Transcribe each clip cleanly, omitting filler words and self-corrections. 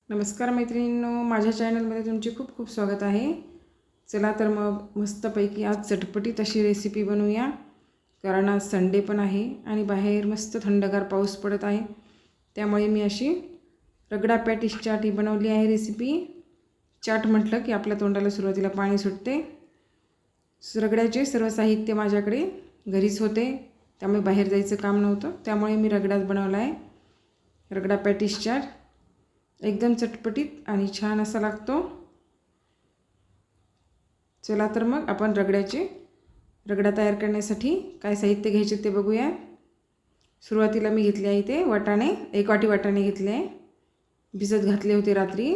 नमस्कार मैत्रिणींनो, माझ्या चॅनलमध्ये तुमचे खूप खूप स्वागत आहे। चला तर मग मस्तपैकी आज चटपटीत अशी रेसिपी बनवूया, कारण आज संडे पण आहे आणि बाहेर मस्त थंडगार पाऊस पडत आहे। त्यामुळे मी अशी रगडा पॅटीस चाट ही बनवली आहे रेसिपी। चाट म्हटलं की आपल्या तोंडाला सुरुवातीला पाणी सुटते। रगड्याचे सर्व साहित्य माझ्याकडे घरीच होते, त्यामुळे बाहेर जायचं काम नव्हतं, त्यामुळे मी रगडाच बनवला आहे। रगडा पॅटीस चाट एकदम चटपटीत आणि छान असा लागतो। चला तर मग आपण रगडा तयार करण्यासाठी काय साहित्य घ्यायचे ते बघूया। सुरुवातीला मी घेतले आहे ते वाटाणे, 1 वाटी वाटाणे घेतले, भिजत घातले होते रात्री।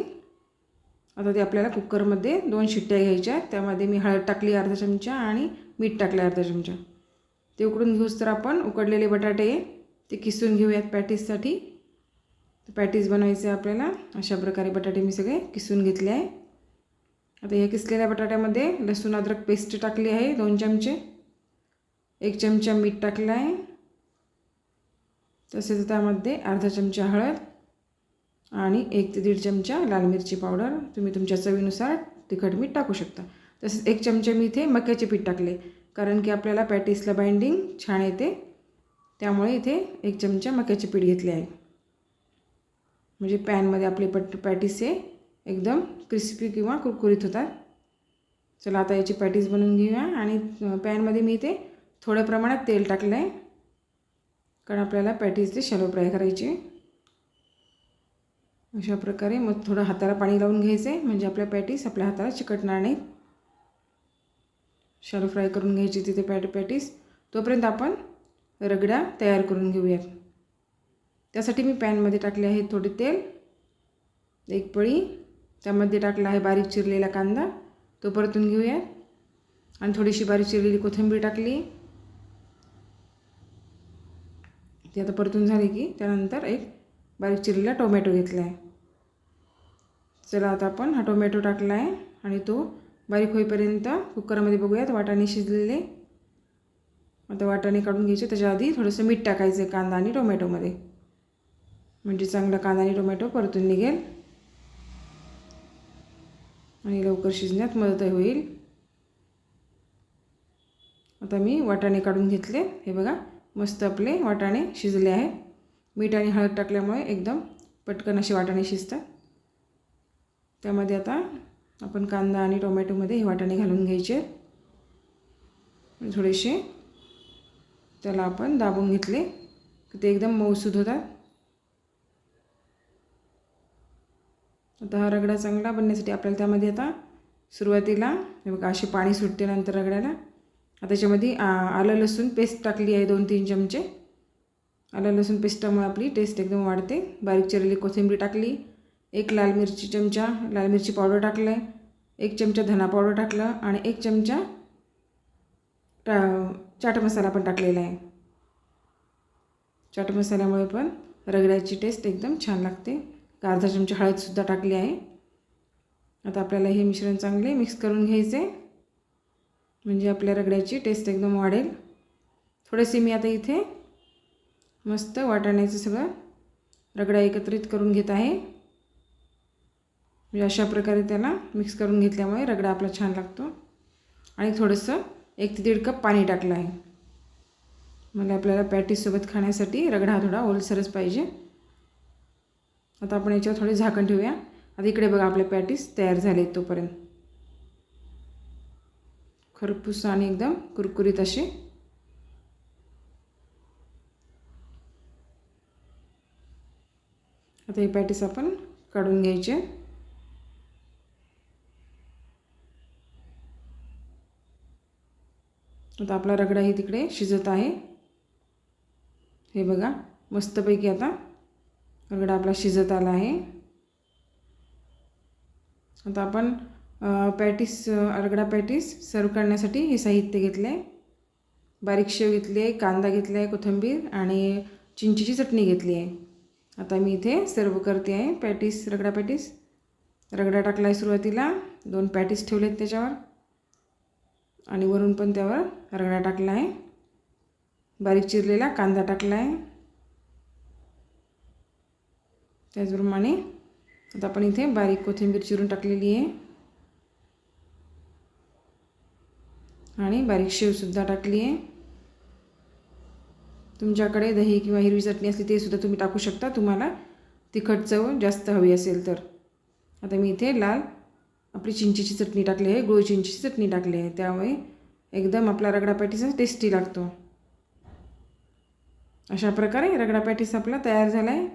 आता ते आपल्याला कुकरमध्ये 2 शिट्ट्या घ्यायच्या। त्यामध्ये मी हळद टाकली अर्धा चमचा आणि मीठ टाकले अर्धा चमचा। ते उकडून घेऊस तर आपण उकडलेले बटाटे ते किसून घेऊयात पॅटीससाठी। पॅटीस बनवायचे आपल्याला। अशा प्रकारे बटाटे मी सगळे किसून घेतले आहे। आता या किसलेल्या बटाट्यामध्ये लसूण अद्रक पेस्ट टाकली आहे 2 चमचे, 1 चमचा मीठ टाकलं आहे, तसेच त्यामध्ये अर्धा चमचा हळद आणि 1 ते 1.5 चमचा लाल मिरची पावडर। तुम्ही तुमच्या चवीनुसार तिखट मीठ टाकू शकता। तसेच 1 चमचा मी इथे मक्याचे पीठ टाकले, कारण की आपल्याला पॅटीसला बाइंडिंग छान येते, त्यामुळे इथे 1 चमचा मक्याचे पीठ घेतले आहे। म्हणजे पॅनमध्ये आपले पॅटीस हे एकदम क्रिस्पी किंवा कुरकुरीत होतात। चला आता याची पॅटीस बनवून घेऊया। आणि पॅनमध्ये मी इथे थोड्या प्रमाणात तेल टाकलं आहे, कारण आपल्याला पॅटीस ते शॅलो फ्राय करायचे। अशा प्रकारे मग थोडं हाताला पाणी लावून घ्यायचे, म्हणजे आपल्या पॅटीस आपल्या हाताला चिकटणार नाही। शॅलो फ्राय करून घ्यायची तिथे पॅटीस। तोपर्यंत आपण रगडा तयार करून घेऊयात। त्यासाठी मी पॅनमध्ये टाकले आहे थोडे तेल, 1 पळी, त्यामध्ये टाकला आहे बारीक चिरलेला कांदा, तो परतून घेऊया। आणि थोडीशी बारीक चिरलेली कोथिंबीर टाकली, ती आता परतून झाली की त्यानंतर 1 बारीक चिरलेला टोमॅटो घेतला आहे। चला आता आपण हा टोमॅटो टाकला आहे आणि तो बारीक होईपर्यंत कुकरमध्ये बघूयात वाटाणे शिजलेले। आता वाटाणे काढून घ्यायचे, त्याच्या आधी थोडंसं मीठ टाकायचं कांदा आणि टोमॅटोमध्ये, म्हणजे चांगला कांदा आणि टोमॅटो परतून निघेल आणि लवकर शिजण्यात मदत होईल। आता मी वाटाणे काढून घेतले, हे बघा मस्त आपले वाटाणे शिजले आहेत। मीठ आणि हळद टाकल्यामुळे एकदम पटकन असे वाटाणे शिजतात। त्यामध्ये आता आपण कांदा आणि टोमॅटोमध्ये हे वाटाणे घालून घ्यायचे। थोडेसे त्याला आपण दाबून घेतले की ते एकदम मऊसूद होतात। आता हा रगडा चांगला बनण्यासाठी आपल्याला त्यामध्ये आता सुरुवातीला हे बघा असे पाणी सुटते नंतर रगड्याला। आता त्याच्यामध्ये आलं लसूण पेस्ट टाकली आहे 2-3 चमचे। आलं लसूण पेस्टामुळे आपली टेस्ट एकदम वाढते। बारीक चिरलेली कोथिंबीर टाकली, 1 लाल मिरची पावडर टाकलं आहे, 1 चमचा धना पावडर टाकलं आणि 1 चमचा चाट मसाला पण टाकलेला आहे। चाट मसाल्यामुळे पण रगड्याची टेस्ट एकदम छान लागते। अर्धा चमचा हळदसुद्धा टाकली आहे। आता आपल्याला हे मिश्रण चांगले मिक्स करून घ्यायचे, म्हणजे आपल्या रगड्याची टेस्ट एकदम वाढेल। थोडेसे मी आता इथे मस्त वाटाण्याचं सगळं रगडा एकत्रित करून घेत आहे। म्हणजे अशा प्रकारे त्याला मिक्स करून घेतल्यामुळे रगडा आपला छान लागतो। आणि थोडंसं 1 ते 1.5 कप पाणी टाकलं आहे, म्हणजे आपल्याला पॅटीससोबत खाण्यासाठी रगडा हा थोडा ओलसरच पाहिजे। आता आपण याच्यावर थोडे झाकण ठेवूया। आता इकडे बघा आपले पॅटीस तयार झाले, तोपर्यंत खरपूस आणि एकदम कुरकुरीत असे। आता हे पॅटीस आपण काढून घ्यायचे। आता आपला रगडा ही तिकडे शिजत आहे, हे बघा मस्तपैकी आता रगडा आपला शिजत आला आहे। आता आपण रगडा पॅटीस सर्व करण्यासाठी हे साहित्य घेतले, बारीक शेव घेतली आहे, कांदा घेतला आहे, कोथिंबीर आणि चिंचेची चटणी घेतली आहे। आता मी इथे सर्व करते आहे रगडा पॅटीस। रगडा टाकला आहे सुरुवातीला, 2 पॅटीस ठेवलेत त्याच्यावर आणि वरून पण त्यावर रगडा टाकला आहे। बारीक चिरलेला कांदा टाकला आहे, त्याचप्रमाणे आता आपण इथे बारीक कोथिंबीर चिरून टाकलेली आहे आणि बारीक शेवसुद्धा टाकली आहे. तुमच्याकडे दही किंवा हिरवी चटणी असली ते सुद्धा तुम्ही टाकू शकता, तुम्हाला तिखट चव जास्त हवी असेल तर. आता मी इथे लाल आपली चिंचेची चटणी टाकली आहे, गुळ चिंचेची चटणी टाकली आहे, त्यामुळे एकदम आपला रगडा पॅटीस टेस्टी लागतो. अशा प्रकारे रगडा पॅटीस आपला तयार झाला आहे.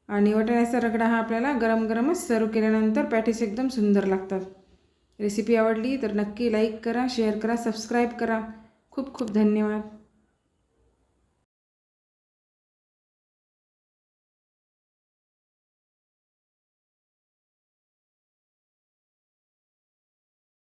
आणि वाटाण्याचा रगडा हा आपल्याला गरम गरमच सर्व केल्यानंतर पॅटीस एकदम सुंदर लागतात. रेसिपी आवडली तर नक्की लाईक करा, शेअर करा, सबस्क्राईब करा. खूप खूप धन्यवाद.